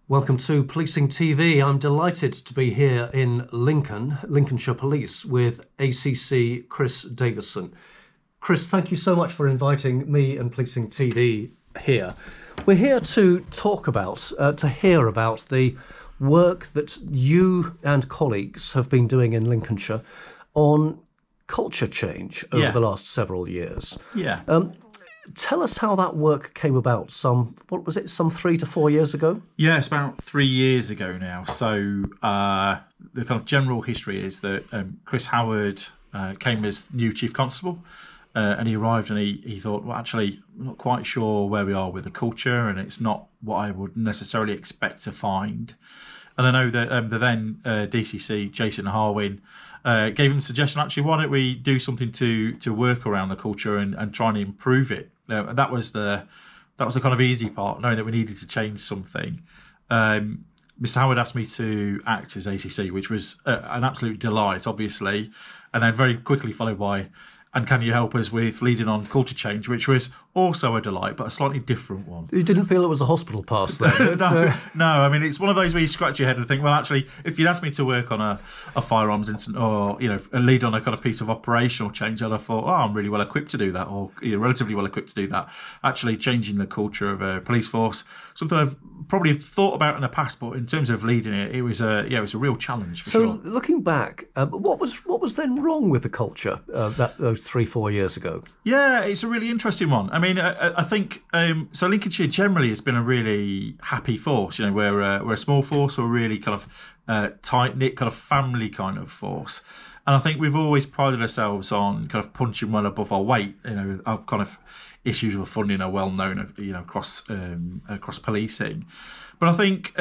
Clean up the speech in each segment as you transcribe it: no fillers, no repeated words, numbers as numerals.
Welcome to Policing TV. I'm delighted to be here in Lincolnshire Police, with ACC Chris Davison. Chris, thank you so much for inviting me and Policing TV here. We're here to talk about, to hear about the work that you and colleagues have been doing in Lincolnshire on culture change over the last several years. Tell us how that work came about some 3 to 4 years ago? Yeah, it's about 3 years ago now. So the kind of general history is that Chris Howard came as new Chief Constable, and he arrived and he thought, well, actually, I'm not quite sure where we are with the culture, and it's not what I would necessarily expect to find. And I know that the then DCC, Jason Harwin, gave him a suggestion, actually, why don't we do something to work around the culture and try and improve it? That was the kind of easy part, knowing that we needed to change something. Mr. Howard asked me to act as ACC, which was an absolute delight, obviously, and then very quickly followed by, and can you help us with leading on culture change, which was also a delight, but a slightly different one. You didn't feel it was a hospital pass then? No. I mean, it's one of those where you scratch your head and think, well, actually, if you'd asked me to work on a firearms incident or, a lead on a kind of piece of operational change, I'd have thought, oh, I'm really well equipped to do that, or relatively well equipped to do that. Actually, changing the culture of a police force, something I've probably thought about in the past, but in terms of leading it, it was a real challenge for sure. So, looking back, what was then wrong with the culture those 3-4 years ago? Yeah, it's a really interesting one. I mean, I think so. Lincolnshire generally has been a really happy force. We're a small force, we're a really kind of tight knit, kind of family kind of force. And I think we've always prided ourselves on kind of punching well above our weight. Our kind of issues with funding are well known, across policing. But I think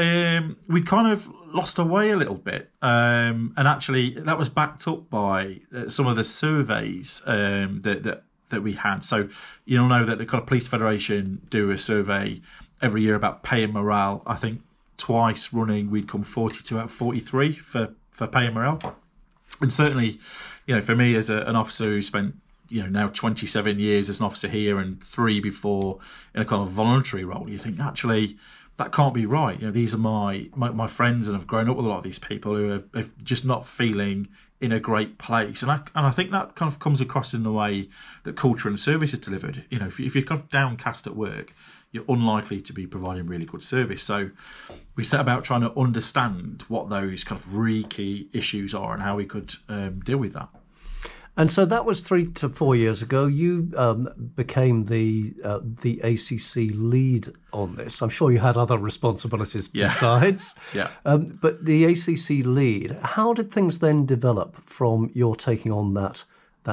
we'd kind of lost our way a little bit. And actually, that was backed up by some of the surveys that we had. So you'll know that the kind of Police Federation do a survey every year about pay and morale. I think twice running we'd come 42 out of 43 for pay and morale. And certainly, for me as an officer who spent now 27 years as an officer here and 3 before in a kind of voluntary role, you think actually that can't be right. These are my friends, and I've grown up with a lot of these people who are just not feeling in a great place. And I think that kind of comes across in the way that culture and service is delivered. If you're kind of downcast at work, you're unlikely to be providing really good service. So we set about trying to understand what those kind of really key issues are and how we could deal with that. And so that was 3 to 4 years ago. You became the ACC lead on this. I'm sure you had other responsibilities besides. But the ACC lead, how did things then develop from your taking on that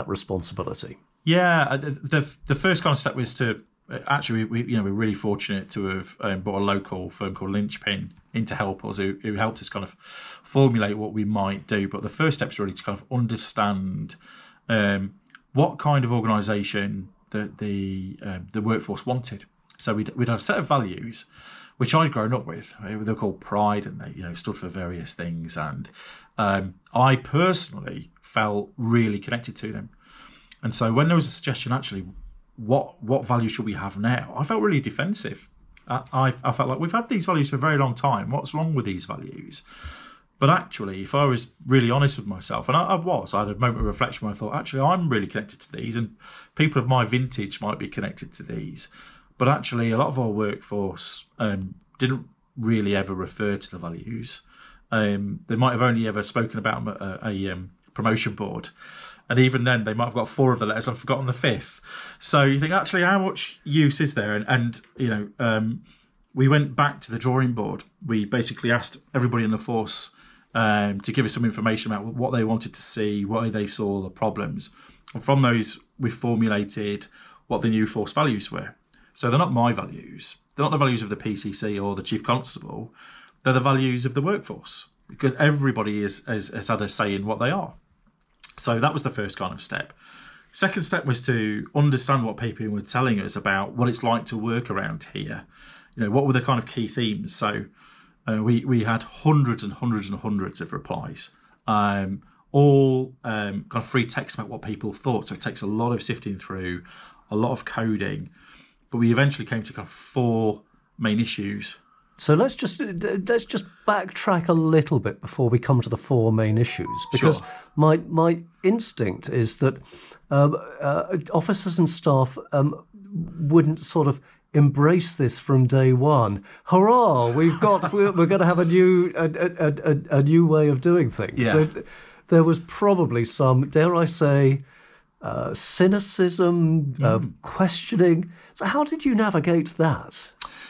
responsibility? Yeah, the first kind of step was to actually we're really fortunate to have brought a local firm called Linchpin in to help us, who helped us kind of formulate what we might do. But the first step is really to kind of understand what kind of organisation the workforce wanted. So we'd have a set of values, which I'd grown up with. They were called Pride, and they stood for various things. And I personally felt really connected to them. And so when there was a suggestion, actually, what values should we have now? I felt really defensive. I felt like we've had these values for a very long time. What's wrong with these values? But actually, if I was really honest with myself, and I had a moment of reflection where I thought, actually, I'm really connected to these, and people of my vintage might be connected to these. But actually, a lot of our workforce didn't really ever refer to the values. They might have only ever spoken about a promotion board. And even then, they might have got 4 of the letters and forgotten the 5th. So you think, actually, how much use is there? And we went back to the drawing board. We basically asked everybody in the force to give us some information about what they wanted to see, why they saw the problems. And from those, we formulated what the new force values were. So they're not my values. They're not the values of the PCC or the Chief Constable. They're the values of the workforce, because everybody has had a say in what they are. So that was the first kind of step. Second step was to understand what people were telling us about what it's like to work around here. What were the kind of key themes? So we had hundreds and hundreds and hundreds of replies, all kind of free text about what people thought. So it takes a lot of sifting through, a lot of coding. But we eventually came to kind of 4 main issues So let's just backtrack a little bit before we come to the four main issues, because Sure. my instinct is that officers and staff wouldn't sort of embrace this from day one. Hurrah! We're going to have a new way of doing things. Yeah. There was probably some, dare I say, cynicism, questioning. So how did you navigate that?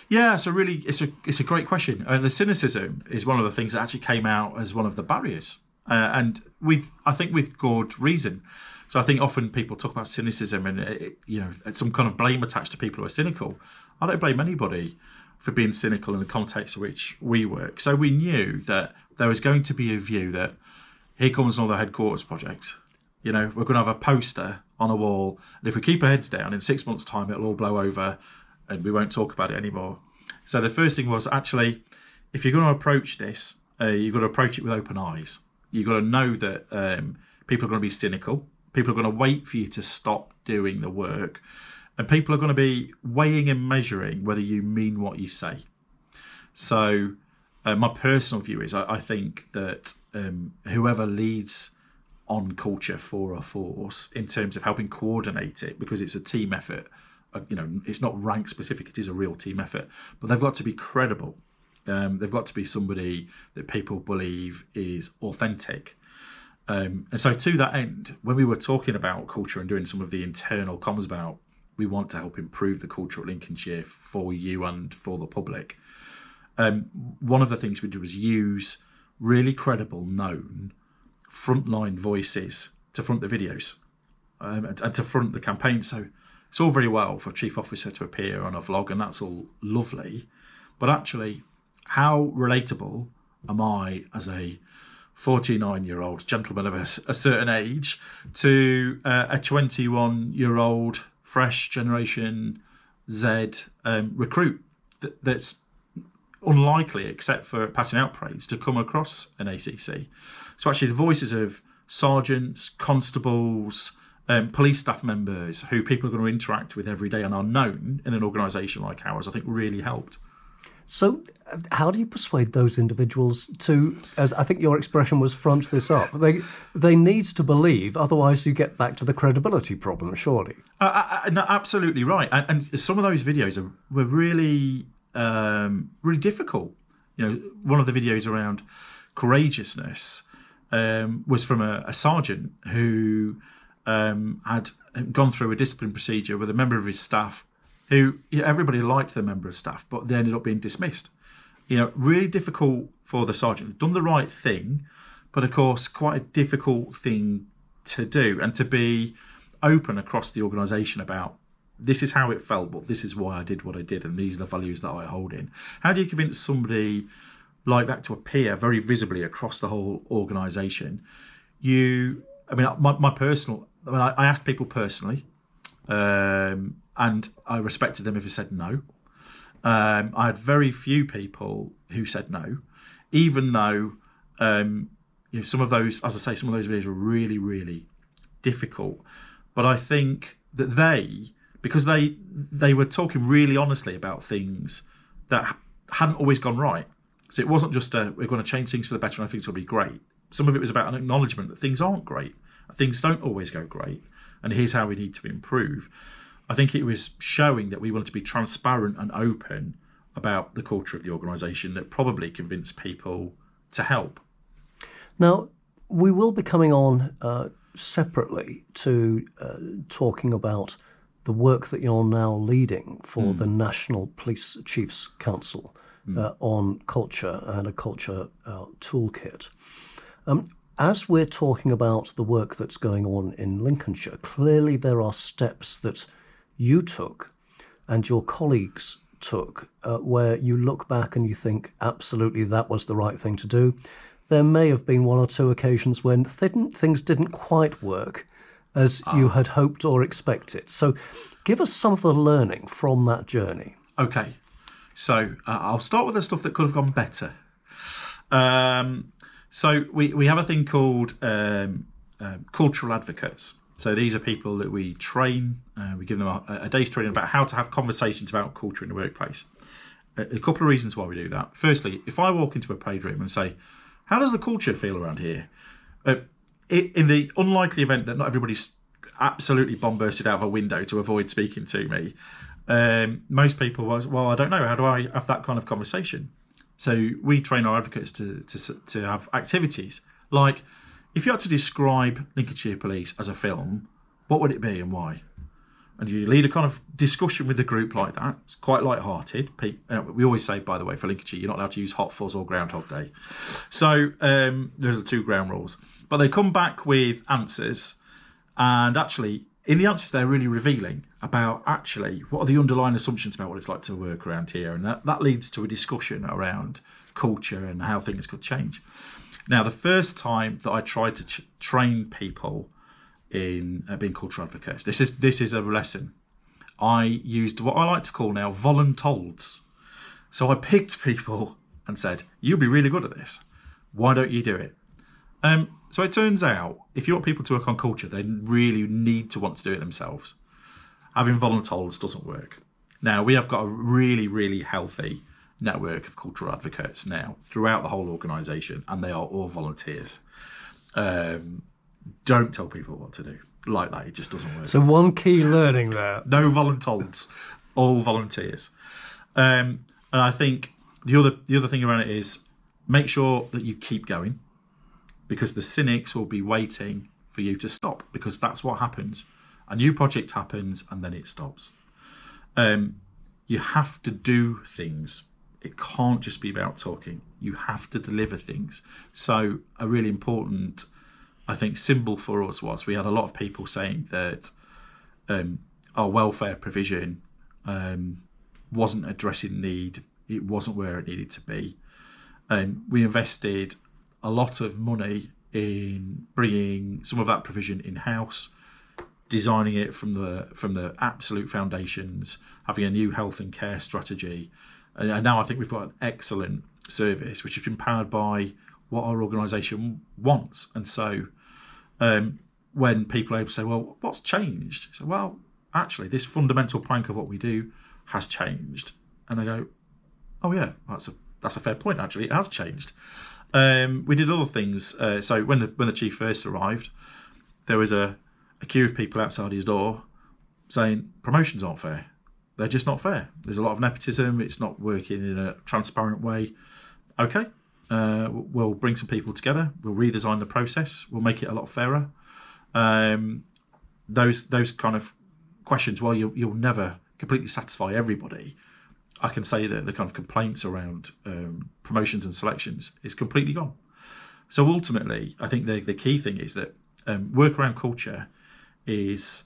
Yeah, so really, it's a great question. The cynicism is one of the things that actually came out as one of the barriers, and I think with good reason. So I think often people talk about cynicism and some kind of blame attached to people who are cynical. I don't blame anybody for being cynical in the context in which we work. So we knew that there was going to be a view that here comes another headquarters project. We're going to have a poster on a wall, and if we keep our heads down, in 6 months' time, it'll all blow over, and we won't talk about it anymore. So the first thing was actually, if you're going to approach this, you've got to approach it with open eyes. You've got to know that people are going to be cynical. People are going to wait for you to stop doing the work. And people are going to be weighing and measuring whether you mean what you say. So my personal view is I think that whoever leads on culture for a force in terms of helping coordinate it, because it's a team effort, it's not rank specific, it is a real team effort, but they've got to be credible. They've got to be somebody that people believe is authentic. And so to that end, when we were talking about culture and doing some of the internal comms about we want to help improve the culture at Lincolnshire for you and for the public, one of the things we did was use really credible, known frontline voices to front the videos and to front the campaign. So it's all very well for a chief officer to appear on a vlog, and that's all lovely. But actually, how relatable am I as a 49-year-old gentleman of a certain age to a 21-year-old fresh Generation Z recruit that's unlikely, except for passing out parades, to come across an ACC? So actually the voices of sergeants, constables, police staff members who people are going to interact with every day and are known in an organisation like ours, I think really helped. So how do you persuade those individuals to, as I think your expression was, front this up? They need to believe, otherwise you get back to the credibility problem, surely. No, absolutely right. And some of those videos were really, really difficult. One of the videos around courageousness was from a sergeant who had gone through a discipline procedure with a member of his staff who everybody liked the member of staff, but they ended up being dismissed. Really difficult for the sergeant. Done the right thing, but of course quite a difficult thing to do, and to be open across the organisation about this is how it felt, but this is why I did what I did, and these are the values that I hold in. How do you convince somebody like that to appear very visibly across the whole organisation? My personal, I asked people personally, and I respected them if they said no. I had very few people who said no, even though some of those, as I say, some of those videos were really, really difficult. But I think that because they were talking really honestly about things that hadn't always gone right. So it wasn't just we're going to change things for the better and I think it's going to be great. Some of it was about an acknowledgement that things aren't great. Things don't always go great. And here's how we need to improve. I think it was showing that we wanted to be transparent and open about the culture of the organisation that probably convinced people to help. Now, we will be coming on separately to talking about the work that you're now leading for the National Police Chiefs Council on culture and a culture toolkit. As we're talking about the work that's going on in Lincolnshire, clearly there are steps that you took and your colleagues took where you look back and you think, absolutely, that was the right thing to do. There may have been one or two occasions when things didn't quite work as you had hoped or expected. So give us some of the learning from that journey. Okay, so I'll start with the stuff that could have gone better. So we have a thing called cultural advocates. So these are people that we train. We give them a day's training about how to have conversations about culture in the workplace. a couple of reasons why we do that. Firstly, if I walk into a parade room and say, how does the culture feel around here? In the unlikely event that not everybody's absolutely bombarded out of a window to avoid speaking to me, most people was, well, I don't know, how do I have that kind of conversation? So we train our advocates to have activities like, if you had to describe Lincolnshire Police as a film, what would it be and why? And you lead a kind of discussion with the group like that. It's quite light-hearted. We always say, by the way, for Lincolnshire, you're not allowed to use Hot Fuzz or Groundhog Day. So those are the 2 ground rules. But they come back with answers, and actually, in the answers, they're really revealing about actually what are the underlying assumptions about what it's like to work around here. And that leads to a discussion around culture and how things could change. Now, the first time that I tried to train people in being cultural advocates, this is a lesson. I used what I like to call now voluntolds. So I picked people and said, you'll be really good at this. Why don't you do it? So it turns out, if you want people to work on culture, they really need to want to do it themselves. Having voluntolds doesn't work. Now, we have got a really, really healthy network of cultural advocates now throughout the whole organisation, and they are all volunteers. Don't tell people what to do like that. It just doesn't work. So one key learning there. No voluntolds, all volunteers. And I think the other thing around it is make sure that you keep going, because the cynics will be waiting for you to stop, because that's what happens. A new project happens and then it stops. You have to do things. It can't just be about talking. You have to deliver things. So a really important, I think, symbol for us was we had a lot of people saying that our welfare provision wasn't addressing need. It wasn't where it needed to be. We invested a lot of money in bringing some of that provision in-house, designing it from the absolute foundations, having a new health and care strategy. And now I think we've got an excellent service, which has been powered by what our organisation wants. And so when people are able to say, well, what's changed? So, well, actually, this fundamental plank of what we do has changed. And they go, oh, yeah, that's a fair point, actually. It has changed. We did other things. So when the chief first arrived, there was a queue of people outside his door saying promotions aren't fair. They're just not fair. There's a lot of nepotism. It's not working in a transparent way. Okay, we'll bring some people together. We'll redesign the process. We'll make it a lot fairer. Those kind of questions, well, you'll never completely satisfy everybody. I can say that the kind of complaints around promotions and selections is completely gone. So ultimately, I think the key thing is that work around culture is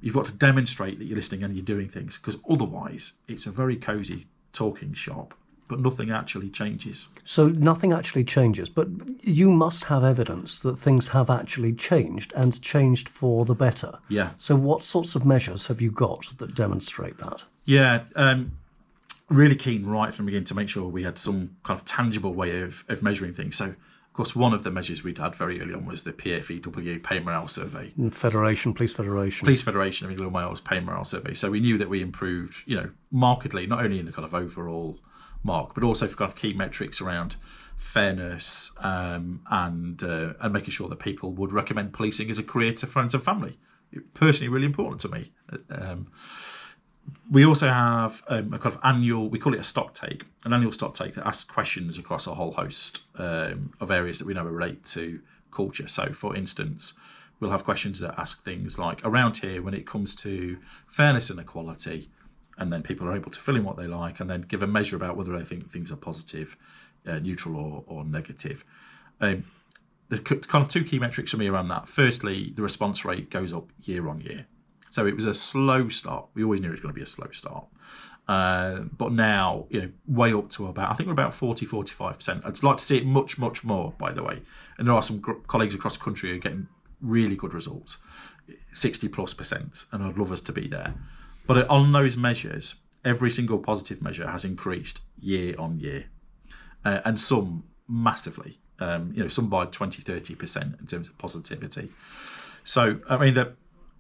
you've got to demonstrate that you're listening and you're doing things, because otherwise it's a very cosy talking shop, but nothing actually changes. So nothing actually changes, but you must have evidence that things have actually changed and changed for the better. Yeah. So what sorts of measures have you got that demonstrate that? Yeah, really keen right from the beginning to make sure we had some kind of tangible way of measuring things. So, of course, one of the measures we'd had very early on was the PFEW pay morale survey. Police Federation of England and Wales pay morale survey. So we knew that we improved, markedly, not only in the kind of overall mark, but also for kind of key metrics around fairness and making sure that people would recommend policing as a career to friends and family. Personally, really important to me. We also have a kind of annual, we call it a stock take, an annual stock take that asks questions across a whole host of areas that we know relate to culture. So, for instance, we'll have questions that ask things like, around here, when it comes to fairness and equality, and then people are able to fill in what they like and then give a measure about whether they think things are positive, neutral or negative. The kind of 2 key metrics for me around that. Firstly, the response rate goes up year on year. So it was a slow start. We always knew it was going to be a slow start. But now, way up to about, I think we're about 40, 45%. I'd like to see it much, much more, by the way. And there are some colleagues across the country who are getting really good results, 60+%, and I'd love us to be there. But on those measures, every single positive measure has increased year on year, and some massively, some by 20, 30% in terms of positivity. So, I mean,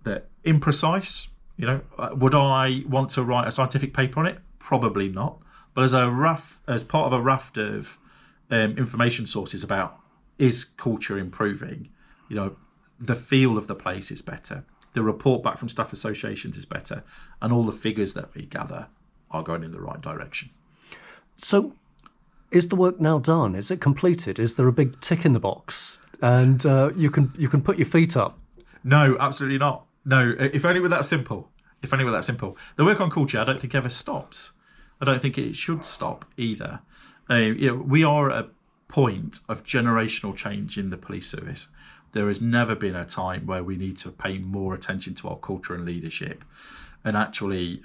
they're imprecise. Would I want to write a scientific paper on it? Probably not. But as part of a raft of information sources about is culture improving, the feel of the place is better, the report back from staff associations is better, and all the figures that we gather are going in the right direction. So is the work now done? Is it completed? Is there a big tick in the box and you can put your feet up? No, absolutely not. No, if only it were that simple. If only it were that simple. The work on culture, I don't think ever stops. I don't think it should stop either. We are at a point of generational change in the police service. There has never been a time where we need to pay more attention to our culture and leadership. And actually,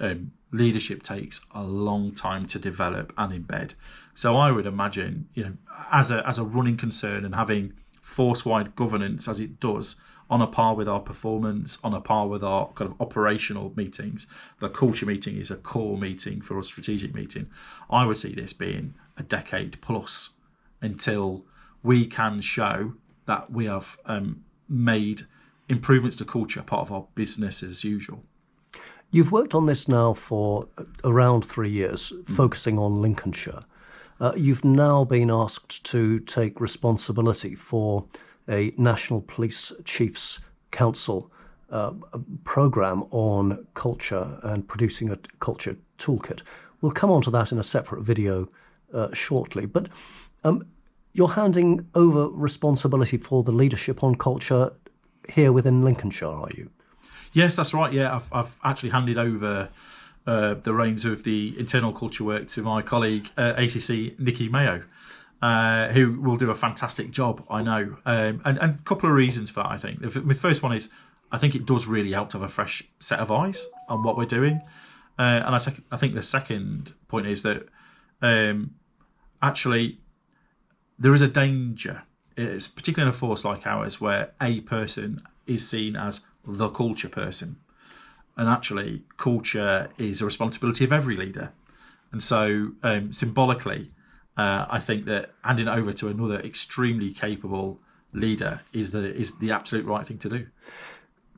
leadership takes a long time to develop and embed. So I would imagine, as a running concern and having force-wide governance as it does, on a par with our performance, on a par with our kind of operational meetings, the culture meeting is a core meeting for a strategic meeting. I would see this being a decade plus until we can show that we have made improvements to culture part of our business as usual. You've worked on this now for around 3 years, focusing on Lincolnshire. You've now been asked to take responsibility for a National Police Chiefs Council programme on culture and producing a culture toolkit. We'll come on to that in a separate video shortly. But you're handing over responsibility for the leadership on culture here within Lincolnshire, are you? Yes, that's right. Yeah, I've actually handed over the reins of the internal culture work to my colleague, ACC Nikki Mayo, who will do a fantastic job, I know. And a couple of reasons for that, I think. The first one is I think it does really help to have a fresh set of eyes on what we're doing. And I think the second point is that actually there is a danger, it's particularly in a force like ours, where a person is seen as the culture person. And actually, culture is a responsibility of every leader. And so symbolically, I think that handing it over to another extremely capable leader is the absolute right thing to do.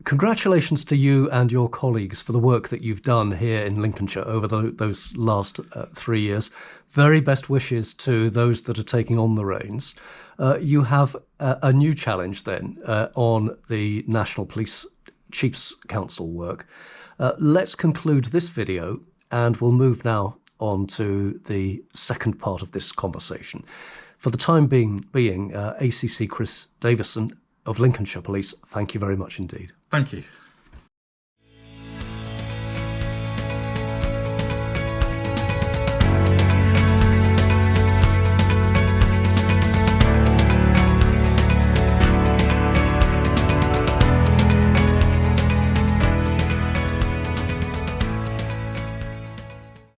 Congratulations to you and your colleagues for the work that you've done here in Lincolnshire over those last 3 years. Very best wishes to those that are taking on the reins. You have a new challenge then on the National Police Chiefs Council work. Let's conclude this video and we'll move now on to the second part of this conversation. For the time being, ACC Chris Davison of Lincolnshire Police, thank you very much indeed. Thank you.